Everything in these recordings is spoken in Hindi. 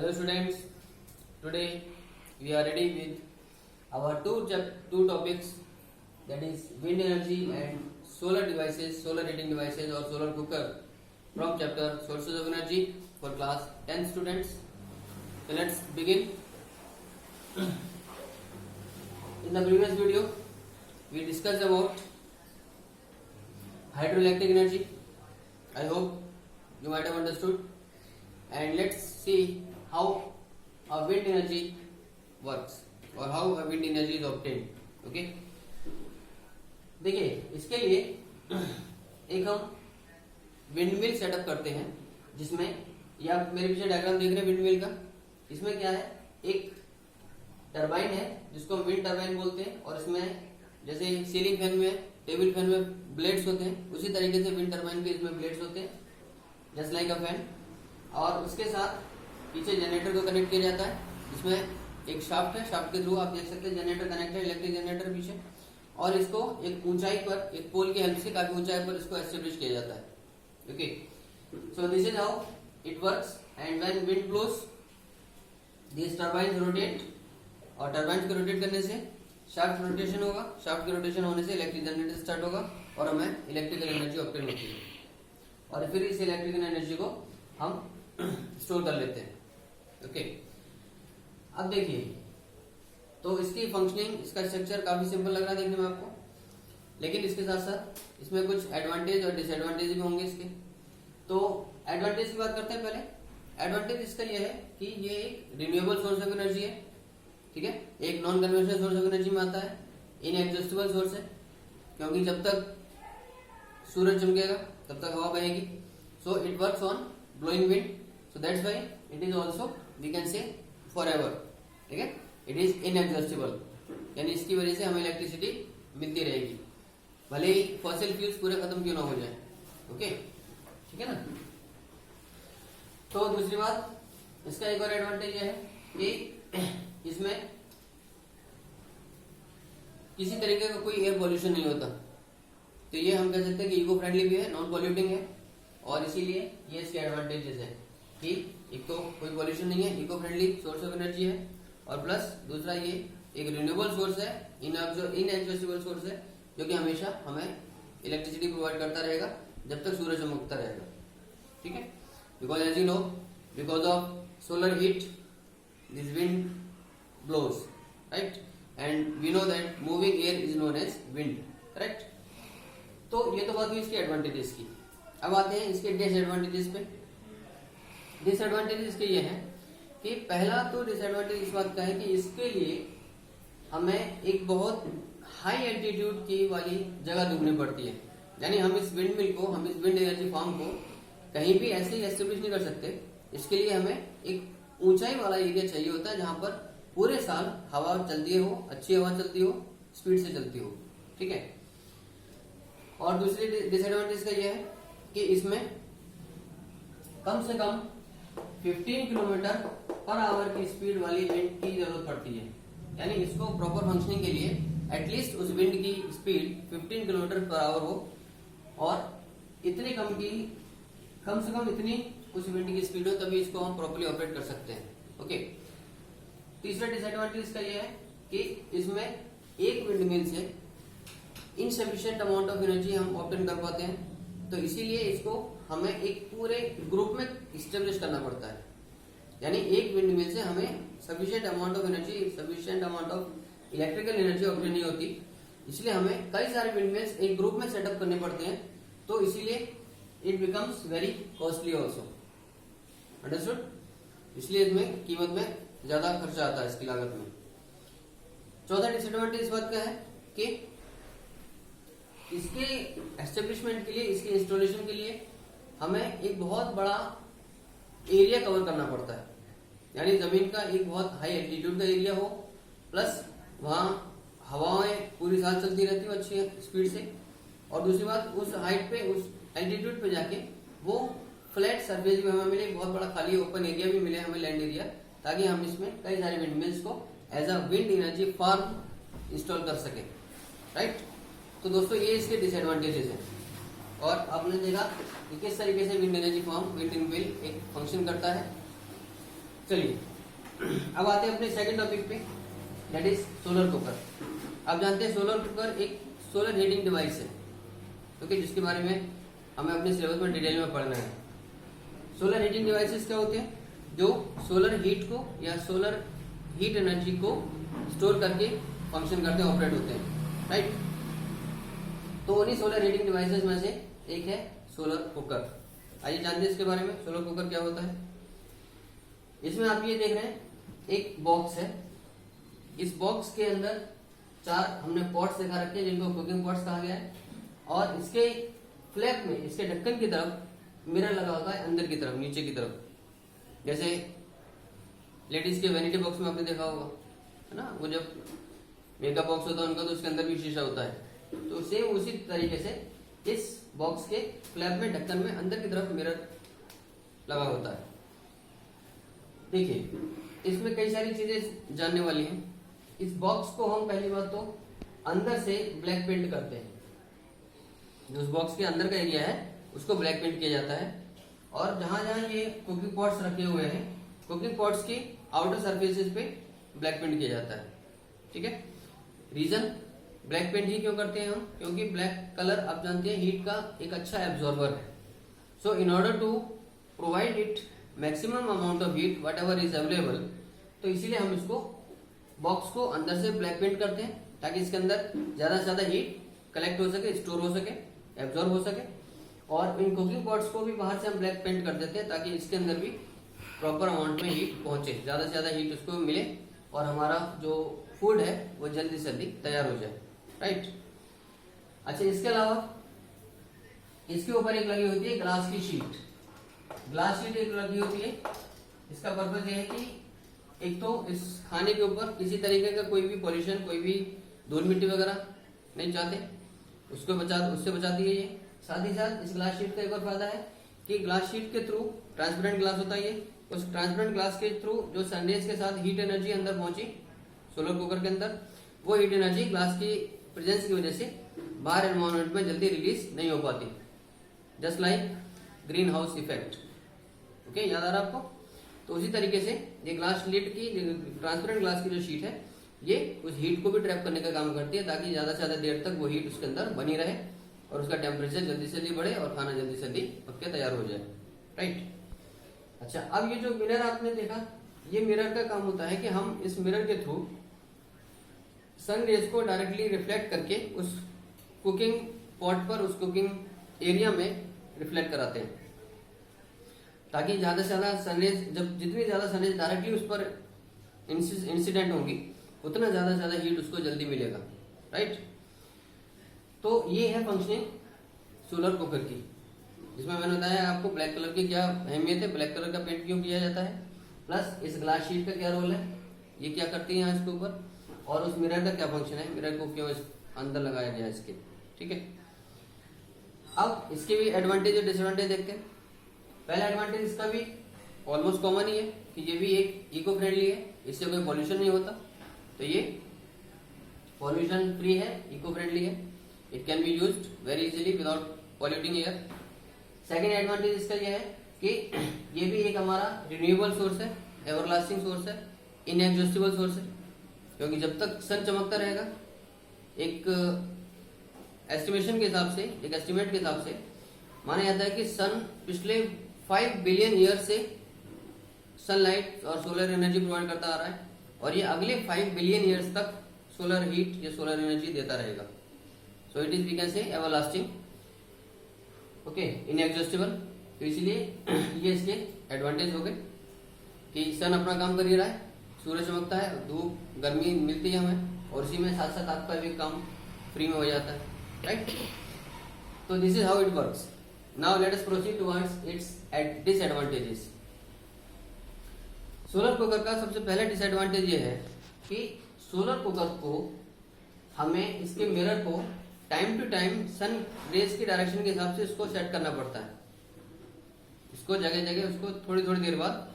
Hello students, today we are ready with our two topics, that is wind energy and solar devices, solar heating devices or solar cooker from chapter sources of energy for class 10 students. So let's begin. In the previous video we discussed about hydroelectric energy. I hope you might have understood, and let's see how a wind energy works or how a wind energy is obtained. Okay, देखिए इसके लिए एक हम विंडमिल सेटअप करते हैं, जिसमें ये आप मेरे पीछे डायग्राम देख रहे हैं विंडमिल का. इसमें क्या है, एक टरबाइन है जिसको हम विंड टरबाइन बोलते हैं, और इसमें जैसे सीलिंग फैन में, टेबल फैन में ब्लेड्स होते हैं, उसी तरीके से विंड टरबाइन के इसमें ब्लेड्स होते हैं, जस्ट लाइक अ फैन. और उसके साथ पीछे जनरेटर को कनेक्ट किया जाता है, जिसमें एक शाफ्ट है, शाफ्ट के थ्रू आप देख सकते हैं जनरेटर कनेक्ट है, इलेक्ट्रिक जनरेटर पीछे, और इसको एक ऊंचाई पर, एक पोल की हेल्प से काफी ऊंचाई पर इसको एस्टेब्लिश किया जाता है. Okay, so this is how it works. And when wind blows this turbine rotate, और टरबाइन को रोटेट करने से शाफ्ट रोटेशन होगा, शाफ्ट के रोटेशन होने से इलेक्ट्रिक जनरेटर स्टार्ट होगा और हमें इलेक्ट्रिकल एनर्जी ऑब्टेन होती है, और फिर इस इलेक्ट्रिकल एनर्जी को हम स्टोर कर लेते हैं. ओके, अब देखिए तो इसकी फंक्शनिंग, इसका स्ट्रक्चर काफी सिंपल लग रहा है देखने में आपको, लेकिन इसके साथ साथ इसमें कुछ एडवांटेज और डिसएडवांटेज भी होंगे इसके. तो एडवांटेज की बात करते हैं पहले. एडवांटेज इसका यह है कि ये एक रिन्यूएबल सोर्स ऑफ एनर्जी है, ठीक है, एक non conventional source of energy में आता है, इनएग्जॉस्टिबल सोर्स है, क्योंकि जब तक सूरज चमकेगा तब तक हवा बहेगी. So it works on blowing wind, so that's why it is also we can say forever, ठीक है, इट इज इनएग्जॉस्टिबल, यानी इसकी वजह से हमें इलेक्ट्रिसिटी मिलती रहेगी, भले ही फॉसिल फ्यूल्स पूरे खत्म क्यों ना हो जाए. ओके, ठीक है ना. तो दूसरी बात, इसका एक और एडवांटेज यह है कि इसमें किसी तरीके का कोई एयर पॉल्यूशन नहीं होता. तो ये हम कह सकते हैं कि इको फ्रेंडली भी है, नॉन पॉल्यूटिंग है, और इसीलिए ये इसके एडवांटेजेस है कि एक तो कोई पॉल्यूशन नहीं है, eco friendly source of energy है, और प्लस दूसरा ये एक रिन्यूएबल सोर्स है, इनएग्जॉस्टिबल सोर्स है, जो कि हमेशा हमें इलेक्ट्रिसिटी प्रोवाइड करता रहेगा जब तक सूरज चमकता रहेगा. ठीक है, because as you know, because of solar heat this wind blows, right, and we know that moving air is known as wind, correct. तो ये तो बात हुई इसकी एडवांटेजेस की. अब आते हैं इसके डिसएडवांटेजेस पे. डिसएडवांटेजेस इसके ये है कि पहला तो डिसएडवांटेज इस बात का है कि इसके लिए हमें एक बहुत हाई एल्टीट्यूड की वाली जगह ढूंढनी पड़ती है, यानी हम इस विंड मिल को, हम इस विंड एनर्जी फार्म को कहीं भी ऐसे ही एस्टेब्लिश नहीं कर सकते. इसके लिए हमें एक ऊंचाई वाला एरिया चाहिए होता है, जहां पर पूरे साल हवा चलती हो, अच्छी हवा चलती हो, स्पीड से चलती हो. ठीक है. और दूसरी डिसएडवांटेज का यह है कि इसमें कम से कम 15 किलोमीटर पर आवर की स्पीड वाली विंड की जरूरत पड़ती है, यानी इसको प्रॉपर फंक्शनिंग के लिए एटलीस्ट उस विंड की स्पीड 15 किलोमीटर पर आवर हो, और इतनी कम से कम इतनी उस विंड की स्पीड हो, तभी इसको हम प्रॉपर्ली ऑपरेट कर सकते हैं. ओके. तीसरा डिसएडवांटेज इसका यह है कि इसमें एक विंड मिल से इनसफिशिएंट अमाउंट ऑफ एनर्जी हम ऑब्टेन कर पाते हैं, तो इसीलिए इसको हमें एक पूरे ग्रुप में इस्टेब्लिश करना पड़ता है, यानी एक विंड मिल से हमें sufficient amount of energy, sufficient amount of electrical energy obtain नहीं होती, इसलिए हमें कई सारे विंड मिल्स एक ग्रुप में सेटअप करने पड़ते हैं. तो इसीलिए it becomes very costly also. Understood. इसलिए इसमें कीमत में ज्यादा खर्चा आता है, इसकी लागत में. चौथा डिसएडवांटेज इस बात का है कि इसके एस्टेब्लिशमेंट के लिए, इसके इंस्टॉलेशन के लिए हमें एक बहुत बड़ा एरिया कवर करना पड़ता है, यानी जमीन का एक बहुत हाई एल्टीट्यूड का एरिया हो, प्लस वहां हवाएं पूरी साल चलती रहती हो अच्छी स्पीड से, और दूसरी बात उस हाइट पे, उस एल्टीट्यूड पे जाके वो फ्लैट सरफेस भी हमें मिले, बहुत बड़ा खाली ओपन एरिया भी मिले हमें, लैंड एरिया, ताकि हम इसमें कई सारे विंड मिल्स को as a wind energy farm install कर सके. राइट. तो दोस्तों ये इसके डिसएडवांटेजेस हैं. और आपने देखा कि किस तरीके से wind energy farm, wind mill एक फंक्शन करता है. चलिए अब आते हैं अपने सेकंड टॉपिक पे, दैट इज सोलर कुकर। आप जानते हैं सोलर कुकर एक सोलर हीटिंग डिवाइस है, ओके, जिसके बारे में हमें अपने सिलेबस में डिटेल में पढ़ना है। सोलर हीटिंग डिवाइसेस क्या होते हैं? जो सोलर हीट को या सोलर हीट एनर्जी को स्टोर करके फंक्शन करते हैं, ऑपरेट होते हैं, राइट। तो उन्हीं सोलर हीटिंग डिवाइसेस में से एक है सोलर कुकर। आइए जानते हैं इसके बारे में, सोलर कुकर क्या होता है। इसमें आप ये देख रहे हैं एक बॉक्स है, इस बॉक्स के अंदर 4 हमने पॉट्स दिखा रखे हैं जिनको कुकिंग पॉट्स कहा गया है, और इसके फ्लैप में, इसके ढक्कन की तरफ मिरर लगा होता है, अंदर की तरफ, नीचे की तरफ। जैसे लेडीज के वैनिटी बॉक्स में आपने देखा होगा, है ना, वो जब मेकअप बॉक्स होता है उनका, तो उसके अंदर भी शीशा होता है। तो सेम उसी तरीके से इस बॉक्स के फ्लैप में, ढक्कन में अंदर की तरफ मिरर लगा होता है। देखिए इसमें कई सारी चीजें जानने वाली हैं। इस बॉक्स को हम पहली बात तो अंदर से ब्लैक पेंट करते हैं, जो उस बॉक्स के अंदर का एरिया है उसको ब्लैक पेंट किया जाता है। और जहां जहां ये कुकिंग पॉट्स रखे हुए हैं, कुकिंग पॉट्स की आउटर सरफेसेस पे ब्लैक पेंट किया जाता है, ठीक है। रीजन ब्लैक पेंट ही क्यों करते हैं हम? क्योंकि ब्लैक कलर आप जानते हैं हीट का एक अच्छा एब्जॉर्बर है। So in order to provide it maximum amount of heat whatever is available, तो इसीलिए हम इसको बॉक्स को अंदर से ब्लैक पेंट करते हैं ताकि इसके अंदर ज्यादा से ज्यादा हीट कलेक्ट हो सके, स्टोर हो सके, एब्जॉर्ब हो सके। और इन कुकिंग पॉट्स को भी बाहर से हम ब्लैक पेंट कर देते हैं ताकि इसके अंदर भी प्रॉपर अमाउंट में हीट पहुंचे, ज्यादा से ज्यादा हीट उसको मिले और हमारा जो फूड है वो जल्दी से जल्दी तैयार हो जाए, राइट। अच्छा, इसके अलावा इसके ऊपर एक लगी होती है ग्लास की शीट। ग्लास शीट एक लगी होती है, इसका पर्पज ये है कि एक तो इस खाने के ऊपर किसी तरीके का कोई भी पॉल्यूशन, कोई भी धूल मिट्टी वगैरह नहीं चाहते, उससे बचाती है ये। साथ ही साथ इस ग्लास शीट का एक और फायदा है कि ग्लास शीट के थ्रू, ट्रांसपेरेंट ग्लास होता है ये, उस ट्रांसपेरेंट ग्लास के थ्रू जो सनरेज के साथ हीट एनर्जी अंदर पहुंची सोलर कुकर के अंदर, वो हीट एनर्जी ग्लास की प्रेजेंस की वजह से बाहर एनवायरमेंट में जल्दी रिलीज नहीं हो पाती, just like green house effect. Okay, याद आ रहा आपको? तो उसी तरीके से ये ग्लास लीड की, ट्रांसपेरेंट ग्लास की जो शीट है, ये उस हीट को भी ट्रैप करने का काम करती है ताकि ज्यादा से ज्यादा देर तक वो हीट उसके अंदर बनी रहे और उसका टेम्परेचर जल्दी से जल्दी बढ़े और खाना जल्दी से जल्दी पक के तैयार हो जाए, राइट। अच्छा, अब ये जो मिरर आपने देखा, ये मिरर का काम होता है कि हम इस मिरर के थ्रू सन रेज को डायरेक्टली रिफ्लेक्ट करके उस कुकिंग पॉट पर, उस कुकिंग एरिया में रिफ्लेक्ट कराते हैं ताकि ज्यादा से ज्यादा सनरेज, जब जितनी ज्यादा सनरेज डायरेक्टली उस पर इंसिडेंट होंगी उतना ज्यादा से ज्यादा हीट उसको जल्दी मिलेगा, राइट। तो ये है फंक्शनिंग सोलर कुकर की, जिसमें मैंने बताया आपको ब्लैक कलर की क्या अहमियत है, ब्लैक कलर का पेंट क्यों किया जाता है, प्लस इस ग्लास शीट का क्या रोल है, ये क्या करती है यहाँ इसके ऊपर, और उस मिरर का क्या फंक्शन है, मिरर को क्यों अंदर लगाया गया इसके, ठीक है। अब इसके भी एडवांटेज और डिसएडवांटेज देखते हैं। पहला एडवांटेज इसका भी ऑलमोस्ट कॉमन ही है कि ये भी एक इको फ्रेंडली है, इससे कोई पॉल्यूशन नहीं होता, तो ये पॉल्यूशन फ्री है, इको फ्रेंडली है, it can be used very easily without polluting air. Second advantage इसका यह है कि ये भी एक हमारा रिन्यूएबल सोर्स है, एवरलास्टिंग सोर्स है, इनएग्जॉस्टिबल सोर्स है, क्योंकि जब तक सन चमकता रहेगा, एक एस्टिमेशन के हिसाब से, एक एस्टिमेट के हिसाब से माना जाता है कि सन पिछले 5 बिलियन ईयर से सनलाइट और सोलर एनर्जी प्रोवाइड करता आ रहा है, और ये अगले 5 बिलियन ईयर्स तक सोलर हीट या सोलर एनर्जी देता रहेगा। So it is we can say everlasting, okay, inexhaustible. तो इसलिए ये इसके एडवांटेज हो गए कि सन अपना काम कर ही रहा है, सूरज चमकता है, धूप गर्मी मिलती है हमें, और इसी में साथ साथ आपका भी काम फ्री में हो जाता है, राइट। तो this is how it works. Now let us proceed towards it's disadvantages. Solar cooker का सबसे पहला डिसएडवांटेज ये है कि सोलर कुकर को हमें इसके मिरर को time to time sun rays की डायरेक्शन के हिसाब से इसको सेट करना पड़ता है। इसको जगह जगह उसको थोड़ी थोड़ी देर बाद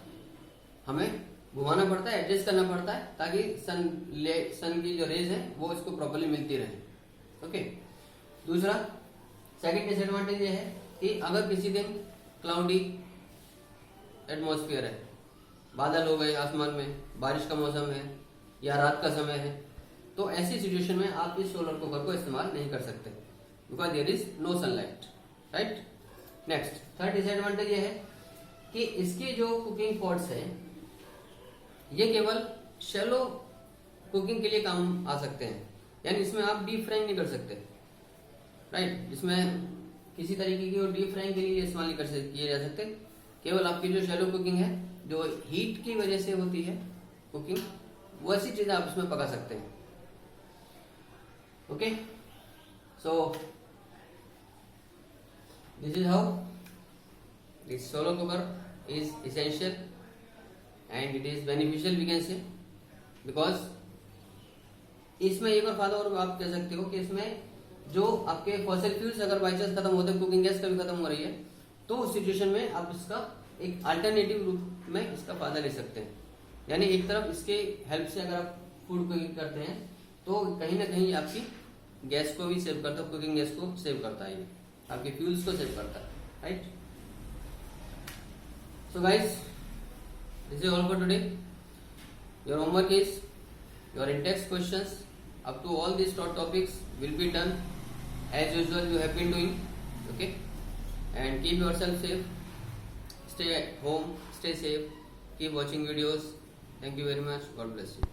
हमें घुमाना पड़ता है, एडजस्ट करना पड़ता है ताकि सन की जो रेज है वो इसको प्रॉपर्ली मिलती रहे। ओके, दूसरा सेकंड डिसएडवांटेज ये है कि अगर किसी दिन क्लाउडी एटमॉस्फेयर है, बादल हो गए आसमान में, बारिश का मौसम है या रात का समय है, तो ऐसी सिचुएशन में आप इस सोलर कुकर को इस्तेमाल नहीं कर सकते because there is no sunlight, right. Next third disadvantage ये है कि इसके जो कुकिंग पॉट्स है ये केवल शैलो कुकिंग के लिए काम आ सकते हैं, यानी इसमें आप डीप फ्राइंग नहीं कर सकते, राइट। इसमें किसी तरीके की डीप फ्राइंग के लिए इस्तेमाल नहीं किए जा सकते। केवल आपकी जो शैलो कुकिंग है, जो हीट की वजह से होती है कुकिंग, वो ऐसी चीजें आप इसमें पका सकते हैं। Okay, so this is how this solar cooker is essential and it is beneficial we can say, because इसमें एक और फायदा और आप कह सकते हो कि इसमें जो आपके फॉसिल फ्यूल्स अगर बाई चांस खत्म होते हैं, कुकिंग गैस कभी खत्म हो रही है, तो उस सिचुएशन में आप इसका एक अल्टरनेटिव रूप में इसका फायदा ले सकते हैं। यानी एक तरफ इसके हेल्प से अगर आप फूड कुकिंग करते हैं तो कहीं ना कहीं आपकी गैस को भी सेव करता है, कुकिंग गैस को सेव करता है, आपके फ्यूल्स को सेव करता है, right. So guys, this is all for today. Your homework is your in-text questions up to all these topics will be done as usual you have been doing, okay, and keep yourself safe, stay at home, stay safe, keep watching videos. Thank you very much, God bless you.